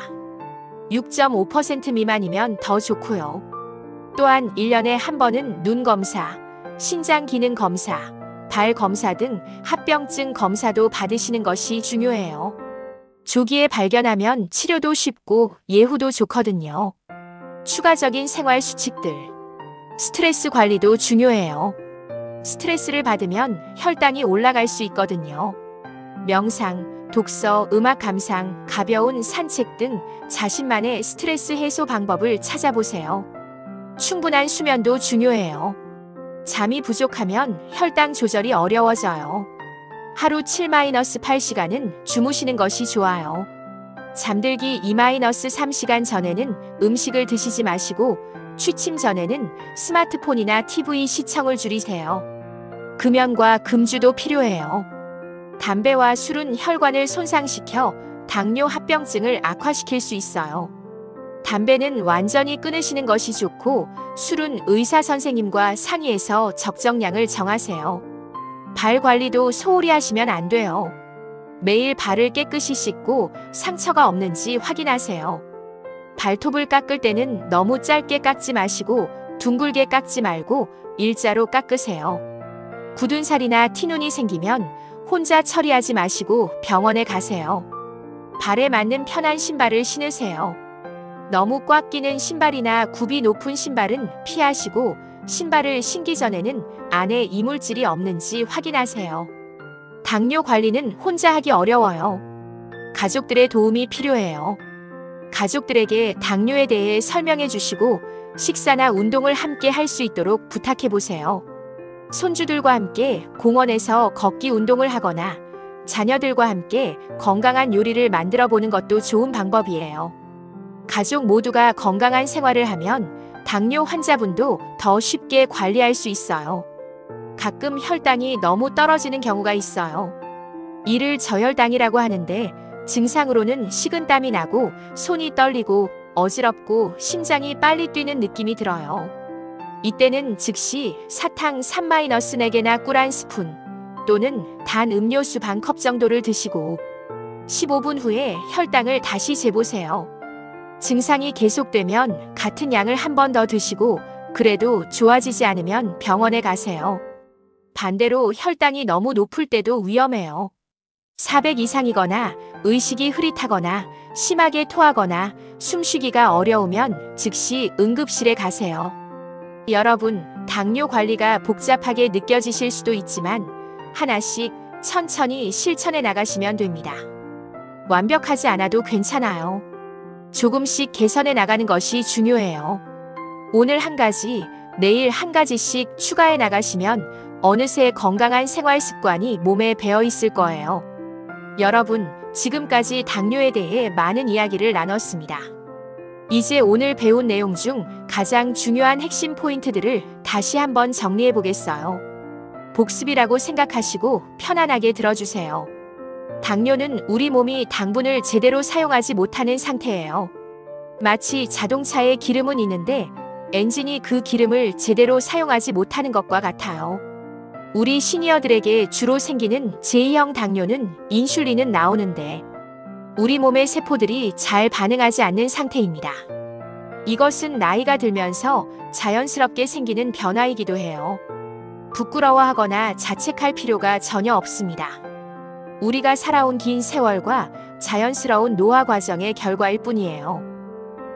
6.5% 미만이면 더 좋고요. 또한 1년에 한 번은 눈 검사, 신장 기능 검사, 발 검사 등 합병증 검사도 받으시는 것이 중요해요. 조기에 발견하면 치료도 쉽고 예후도 좋거든요. 추가적인 생활 수칙들. 스트레스 관리도 중요해요. 스트레스를 받으면 혈당이 올라갈 수 있거든요. 명상, 독서, 음악 감상, 가벼운 산책 등 자신만의 스트레스 해소 방법을 찾아보세요. 충분한 수면도 중요해요. 잠이 부족하면 혈당 조절이 어려워져요. 하루 7-8시간은 주무시는 것이 좋아요. 잠들기 2-3시간 전에는 음식을 드시지 마시고 취침 전에는 스마트폰이나 TV 시청을 줄이세요. 금연과 금주도 필요해요. 담배와 술은 혈관을 손상시켜 당뇨 합병증을 악화시킬 수 있어요. 담배는 완전히 끊으시는 것이 좋고 술은 의사 선생님과 상의해서 적정량을 정하세요. 발 관리도 소홀히 하시면 안 돼요. 매일 발을 깨끗이 씻고 상처가 없는지 확인하세요. 발톱을 깎을 때는 너무 짧게 깎지 마시고 둥글게 깎지 말고 일자로 깎으세요. 굳은 살이나 티눈이 생기면 혼자 처리하지 마시고 병원에 가세요. 발에 맞는 편한 신발을 신으세요. 너무 꽉 끼는 신발이나 굽이 높은 신발은 피하시고 신발을 신기 전에는 안에 이물질이 없는지 확인하세요. 당뇨 관리는 혼자 하기 어려워요. 가족들의 도움이 필요해요. 가족들에게 당뇨에 대해 설명해 주시고 식사나 운동을 함께 할 수 있도록 부탁해 보세요. 손주들과 함께 공원에서 걷기 운동을 하거나 자녀들과 함께 건강한 요리를 만들어 보는 것도 좋은 방법이에요. 가족 모두가 건강한 생활을 하면 당뇨 환자분도 더 쉽게 관리할 수 있어요. 가끔 혈당이 너무 떨어지는 경우가 있어요. 이를 저혈당이라고 하는데 증상으로는 식은땀이 나고 손이 떨리고 어지럽고 심장이 빨리 뛰는 느낌이 들어요. 이때는 즉시 사탕 3-4개나 꿀 1스푼 또는 단 음료수 반 컵 정도를 드시고 15분 후에 혈당을 다시 재보세요. 증상이 계속되면 같은 양을 한 번 더 드시고 그래도 좋아지지 않으면 병원에 가세요. 반대로 혈당이 너무 높을 때도 위험해요. 400 이상이거나 의식이 흐릿하거나 심하게 토하거나 숨쉬기가 어려우면 즉시 응급실에 가세요. 여러분, 당뇨 관리가 복잡하게 느껴지실 수도 있지만 하나씩 천천히 실천해 나가시면 됩니다. 완벽하지 않아도 괜찮아요. 조금씩 개선해 나가는 것이 중요해요. 오늘 한 가지, 내일 한 가지씩 추가해 나가시면 어느새 건강한 생활 습관이 몸에 배어 있을 거예요. 여러분, 지금까지 당뇨에 대해 많은 이야기를 나눴습니다. 이제 오늘 배운 내용 중 가장 중요한 핵심 포인트들을 다시 한번 정리해 보겠어요. 복습이라고 생각하시고 편안하게 들어주세요. 당뇨는 우리 몸이 당분을 제대로 사용하지 못하는 상태예요. 마치 자동차에 기름은 있는데 엔진이 그 기름을 제대로 사용하지 못하는 것과 같아요. 우리 시니어들에게 주로 생기는 제2형 당뇨는 인슐린은 나오는데 우리 몸의 세포들이 잘 반응하지 않는 상태입니다. 이것은 나이가 들면서 자연스럽게 생기는 변화이기도 해요. 부끄러워하거나 자책할 필요가 전혀 없습니다. 우리가 살아온 긴 세월과 자연스러운 노화 과정의 결과일 뿐이에요.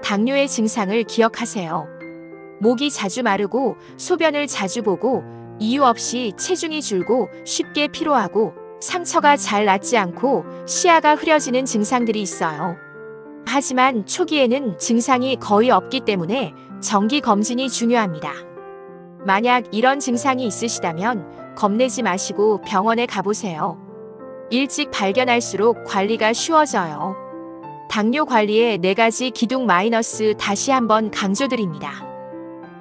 당뇨의 증상을 기억하세요. 목이 자주 마르고 소변을 자주 보고 이유 없이 체중이 줄고 쉽게 피로하고 상처가 잘 낫지 않고 시야가 흐려지는 증상들이 있어요. 하지만 초기에는 증상이 거의 없기 때문에 정기 검진이 중요합니다. 만약 이런 증상이 있으시다면 겁내지 마시고 병원에 가보세요. 일찍 발견할수록 관리가 쉬워져요. 당뇨 관리의 4가지 기둥 마이너스 다시 한번 강조드립니다.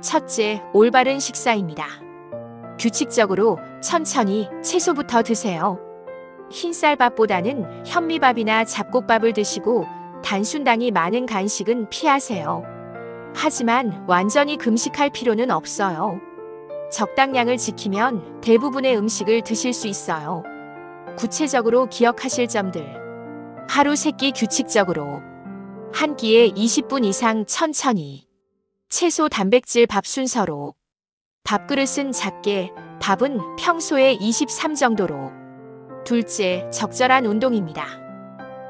첫째, 올바른 식사입니다. 규칙적으로 천천히 채소부터 드세요. 흰쌀밥보다는 현미밥이나 잡곡밥을 드시고 단순당이 많은 간식은 피하세요. 하지만 완전히 금식할 필요는 없어요. 적당량을 지키면 대부분의 음식을 드실 수 있어요. 구체적으로 기억하실 점들. 하루 3끼 규칙적으로. 한 끼에 20분 이상 천천히. 채소 단백질 밥 순서로. 밥그릇은 작게, 밥은 평소에 23 정도로. 둘째, 적절한 운동입니다.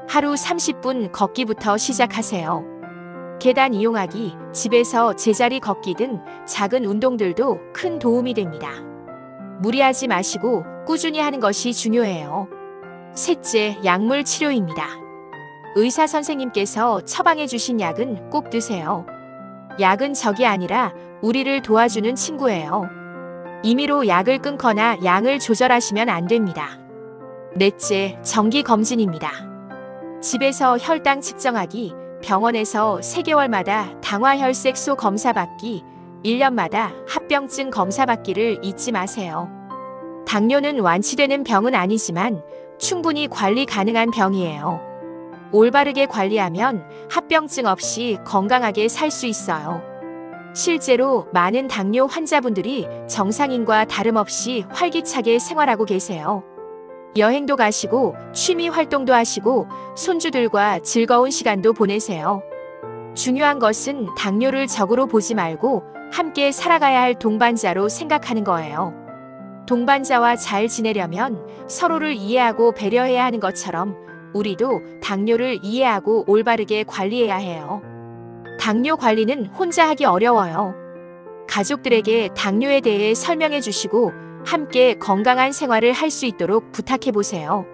하루 30분 걷기부터 시작하세요. 계단 이용하기, 집에서 제자리 걷기 등 작은 운동들도 큰 도움이 됩니다. 무리하지 마시고 꾸준히 하는 것이 중요해요. 셋째, 약물 치료입니다. 의사 선생님께서 처방해 주신 약은 꼭 드세요. 약은 적이 아니라 우리를 도와주는 친구예요. 임의로 약을 끊거나 양을 조절하시면 안 됩니다. 넷째, 정기 검진입니다. 집에서 혈당 측정하기, 병원에서 3개월마다 당화혈색소 검사 받기, 1년마다 합병증 검사 받기를 잊지 마세요. 당뇨는 완치되는 병은 아니지만 충분히 관리 가능한 병이에요. 올바르게 관리하면 합병증 없이 건강하게 살 수 있어요. 실제로 많은 당뇨 환자분들이 정상인과 다름없이 활기차게 생활하고 계세요. 여행도 가시고 취미 활동도 하시고 손주들과 즐거운 시간도 보내세요. 중요한 것은 당뇨를 적으로 보지 말고 함께 살아가야 할 동반자로 생각하는 거예요. 동반자와 잘 지내려면 서로를 이해하고 배려해야 하는 것처럼 우리도 당뇨를 이해하고 올바르게 관리해야 해요. 당뇨 관리는 혼자 하기 어려워요. 가족들에게 당뇨에 대해 설명해 주시고 함께 건강한 생활을 할 수 있도록 부탁해 보세요.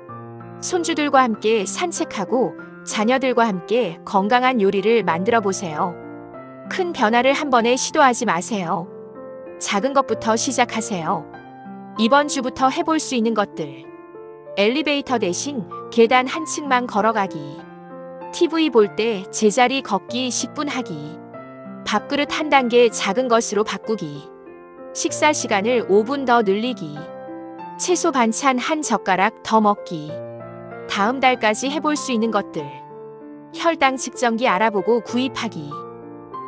손주들과 함께 산책하고 자녀들과 함께 건강한 요리를 만들어 보세요. 큰 변화를 한 번에 시도하지 마세요. 작은 것부터 시작하세요. 이번 주부터 해볼 수 있는 것들. 엘리베이터 대신 계단 한 층만 걸어가기. TV 볼 때 제자리 걷기 10분 하기. 밥그릇 한 단계 작은 것으로 바꾸기. 식사 시간을 5분 더 늘리기. 채소 반찬 한 젓가락 더 먹기. 다음 달까지 해볼 수 있는 것들. 혈당 측정기 알아보고 구입하기.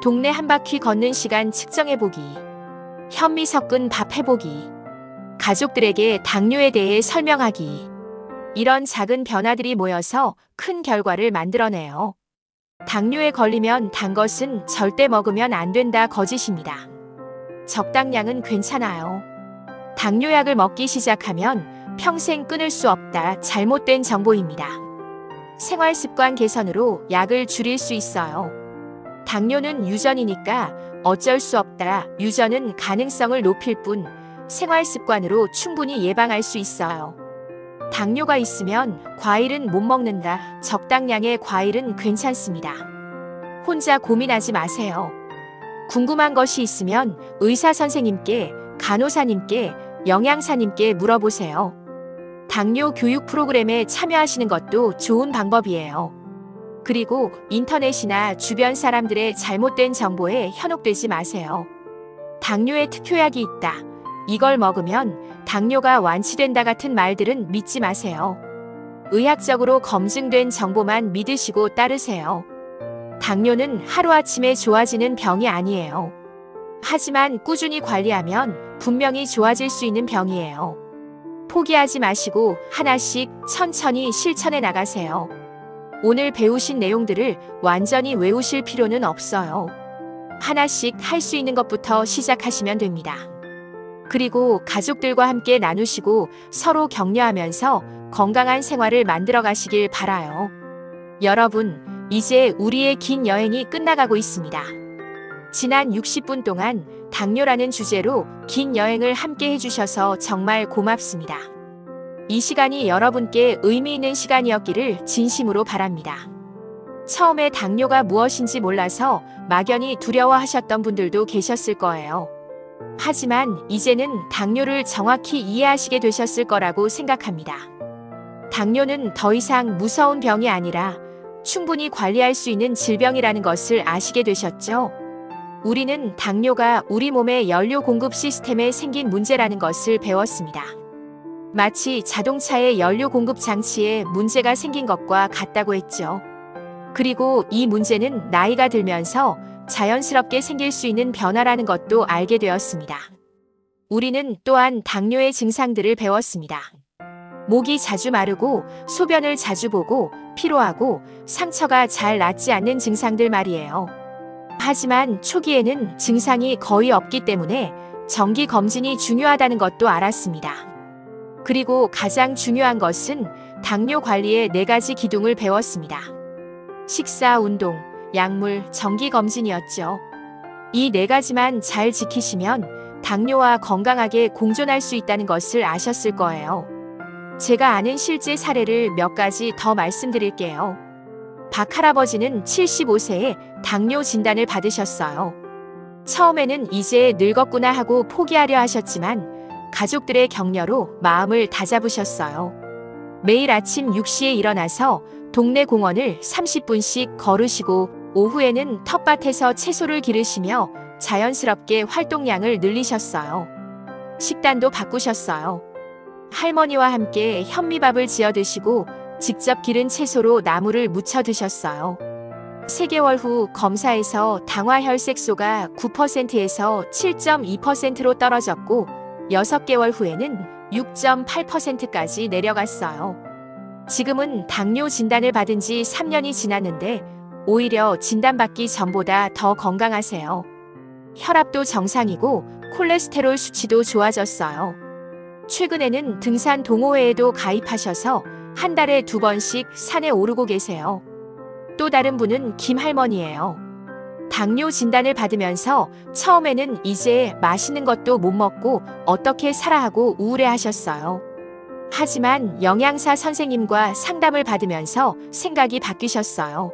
동네 한 바퀴 걷는 시간 측정해보기. 현미 섞은 밥 해보기. 가족들에게 당뇨에 대해 설명하기. 이런 작은 변화들이 모여서 큰 결과를 만들어내요. 당뇨에 걸리면 단 것은 절대 먹으면 안 된다 거짓입니다. 적당량은 괜찮아요. 당뇨약을 먹기 시작하면 평생 끊을 수 없다 잘못된 정보입니다. 생활습관 개선으로 약을 줄일 수 있어요. 당뇨는 유전이니까 어쩔 수 없다. 유전은 가능성을 높일 뿐 생활습관으로 충분히 예방할 수 있어요. 당뇨가 있으면 과일은 못 먹는다. 적당량의 과일은 괜찮습니다. 혼자 고민하지 마세요. 궁금한 것이 있으면 의사 선생님께, 간호사님께, 영양사님께 물어보세요. 당뇨 교육 프로그램에 참여하시는 것도 좋은 방법이에요. 그리고 인터넷이나 주변 사람들의 잘못된 정보에 현혹되지 마세요. 당뇨에 특효약이 있다. 이걸 먹으면 당뇨가 완치된다 같은 말들은 믿지 마세요. 의학적으로 검증된 정보만 믿으시고 따르세요. 당뇨는 하루아침에 좋아지는 병이 아니에요. 하지만 꾸준히 관리하면 분명히 좋아질 수 있는 병이에요. 포기하지 마시고 하나씩 천천히 실천해 나가세요. 오늘 배우신 내용들을 완전히 외우실 필요는 없어요. 하나씩 할 수 있는 것부터 시작하시면 됩니다. 그리고 가족들과 함께 나누시고 서로 격려하면서 건강한 생활을 만들어 가시길 바라요. 여러분, 이제 우리의 긴 여행이 끝나가고 있습니다. 지난 60분 동안 당뇨라는 주제로 긴 여행을 함께 해주셔서 정말 고맙습니다. 이 시간이 여러분께 의미 있는 시간이었기를 진심으로 바랍니다. 처음에 당뇨가 무엇인지 몰라서 막연히 두려워하셨던 분들도 계셨을 거예요. 하지만 이제는 당뇨를 정확히 이해하시게 되셨을 거라고 생각합니다. 당뇨는 더 이상 무서운 병이 아니라 충분히 관리할 수 있는 질병이라는 것을 아시게 되셨죠? 우리는 당뇨가 우리 몸의 연료 공급 시스템에 생긴 문제라는 것을 배웠습니다. 마치 자동차의 연료 공급 장치에 문제가 생긴 것과 같다고 했죠. 그리고 이 문제는 나이가 들면서 자연스럽게 생길 수 있는 변화라는 것도 알게 되었습니다. 우리는 또한 당뇨의 증상들을 배웠습니다. 목이 자주 마르고 소변을 자주 보고 피로하고 상처가 잘 낫지 않는 증상들 말이에요. 하지만 초기에는 증상이 거의 없기 때문에 정기 검진이 중요하다는 것도 알았습니다. 그리고 가장 중요한 것은 당뇨 관리의 4가지 기둥을 배웠습니다. 식사, 운동, 약물, 정기검진이었죠. 이 4가지만 잘 지키시면 당뇨와 건강하게 공존할 수 있다는 것을 아셨을 거예요. 제가 아는 실제 사례를 몇 가지 더 말씀드릴게요. 박 할아버지는 75세에 당뇨 진단을 받으셨어요. 처음에는 이제 늙었구나 하고 포기하려 하셨지만 가족들의 격려로 마음을 다잡으셨어요. 매일 아침 6시에 일어나서 동네 공원을 30분씩 걸으시고 오후에는 텃밭에서 채소를 기르시며 자연스럽게 활동량을 늘리셨어요. 식단도 바꾸셨어요. 할머니와 함께 현미밥을 지어 드시고 직접 기른 채소로 나물을 무쳐 드셨어요. 3개월 후 검사에서 당화혈색소가 9%에서 7.2%로 떨어졌고 6개월 후에는 6.8%까지 내려갔어요. 지금은 당뇨 진단을 받은 지 3년이 지났는데 오히려 진단받기 전보다 더 건강하세요. 혈압도 정상이고 콜레스테롤 수치도 좋아졌어요. 최근에는 등산 동호회에도 가입하셔서 한 달에 2번씩 산에 오르고 계세요. 또 다른 분은 김할머니예요. 당뇨 진단을 받으면서 처음에는 이제 맛있는 것도 못 먹고 어떻게 살아 하고 우울해하셨어요. 하지만 영양사 선생님과 상담을 받으면서 생각이 바뀌셨어요.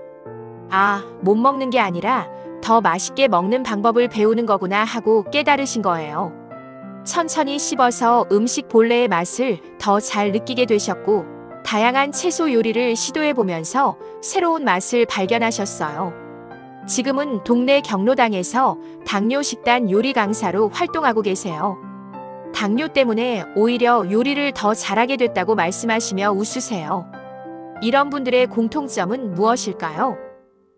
아, 못 먹는 게 아니라 더 맛있게 먹는 방법을 배우는 거구나 하고 깨달으신 거예요. 천천히 씹어서 음식 본래의 맛을 더 잘 느끼게 되셨고, 다양한 채소 요리를 시도해보면서 새로운 맛을 발견하셨어요. 지금은 동네 경로당에서 당뇨 식단 요리 강사로 활동하고 계세요. 당뇨 때문에 오히려 요리를 더 잘하게 됐다고 말씀하시며 웃으세요. 이런 분들의 공통점은 무엇일까요?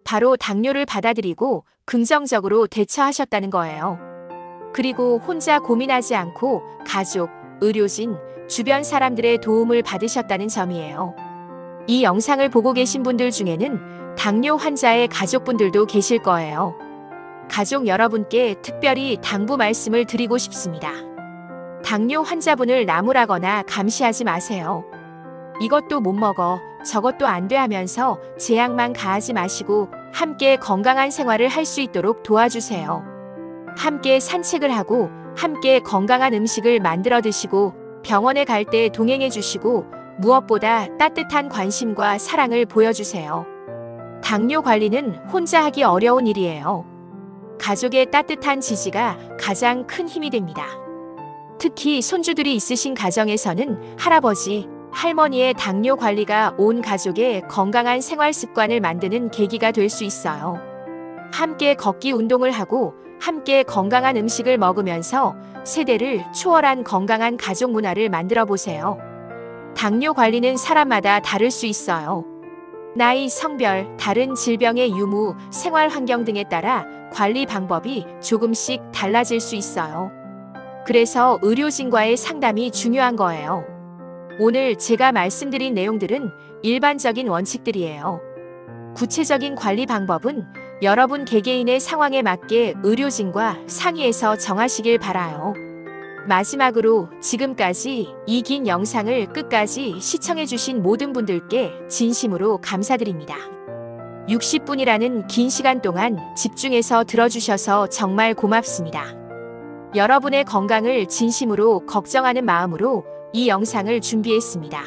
바로 당뇨를 받아들이고 긍정적으로 대처하셨다는 거예요. 그리고 혼자 고민하지 않고 가족, 의료진, 주변 사람들의 도움을 받으셨다는 점이에요. 이 영상을 보고 계신 분들 중에는 당뇨 환자의 가족분들도 계실 거예요. 가족 여러분께 특별히 당부 말씀을 드리고 싶습니다. 당뇨 환자분을 나무라거나 감시하지 마세요. 이것도 못 먹어, 저것도 안 돼 하면서 제약만 가하지 마시고 함께 건강한 생활을 할 수 있도록 도와주세요. 함께 산책을 하고 함께 건강한 음식을 만들어 드시고 병원에 갈 때 동행해 주시고 무엇보다 따뜻한 관심과 사랑을 보여주세요. 당뇨 관리는 혼자 하기 어려운 일이에요. 가족의 따뜻한 지지가 가장 큰 힘이 됩니다. 특히 손주들이 있으신 가정에서는 할아버지, 할머니의 당뇨 관리가 온 가족의 건강한 생활 습관을 만드는 계기가 될 수 있어요. 함께 걷기 운동을 하고 함께 건강한 음식을 먹으면서 세대를 초월한 건강한 가족 문화를 만들어 보세요. 당뇨 관리는 사람마다 다를 수 있어요. 나이, 성별, 다른 질병의 유무, 생활 환경 등에 따라 관리 방법이 조금씩 달라질 수 있어요. 그래서 의료진과의 상담이 중요한 거예요. 오늘 제가 말씀드린 내용들은 일반적인 원칙들이에요. 구체적인 관리 방법은 여러분 개개인의 상황에 맞게 의료진과 상의해서 정하시길 바라요. 마지막으로 지금까지 이 긴 영상을 끝까지 시청해주신 모든 분들께 진심으로 감사드립니다. 60분이라는 긴 시간 동안 집중해서 들어주셔서 정말 고맙습니다. 여러분의 건강을 진심으로 걱정하는 마음으로 이 영상을 준비했습니다.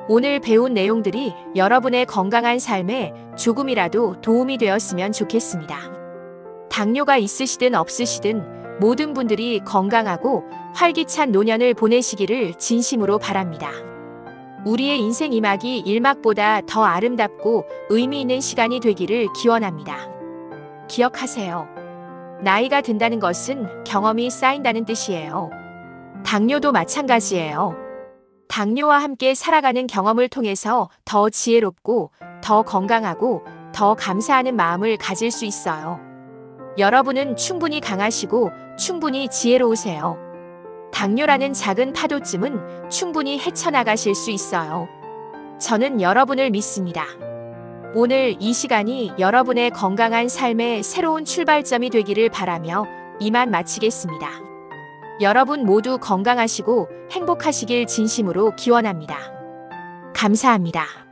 오늘 배운 내용들이 여러분의 건강한 삶에 조금이라도 도움이 되었으면 좋겠습니다. 당뇨가 있으시든 없으시든 모든 분들이 건강하고 활기찬 노년을 보내시기를 진심으로 바랍니다. 우리의 인생 2막이 1막보다 더 아름답고 의미 있는 시간이 되기를 기원합니다. 기억하세요. 나이가 든다는 것은 경험이 쌓인다는 뜻이에요. 당뇨도 마찬가지예요. 당뇨와 함께 살아가는 경험을 통해서 더 지혜롭고 더 건강하고 더 감사하는 마음을 가질 수 있어요. 여러분은 충분히 강하시고 충분히 지혜로우세요. 당뇨라는 작은 파도쯤은 충분히 헤쳐나가실 수 있어요. 저는 여러분을 믿습니다. 오늘 이 시간이 여러분의 건강한 삶의 새로운 출발점이 되기를 바라며 이만 마치겠습니다. 여러분 모두 건강하시고 행복하시길 진심으로 기원합니다. 감사합니다.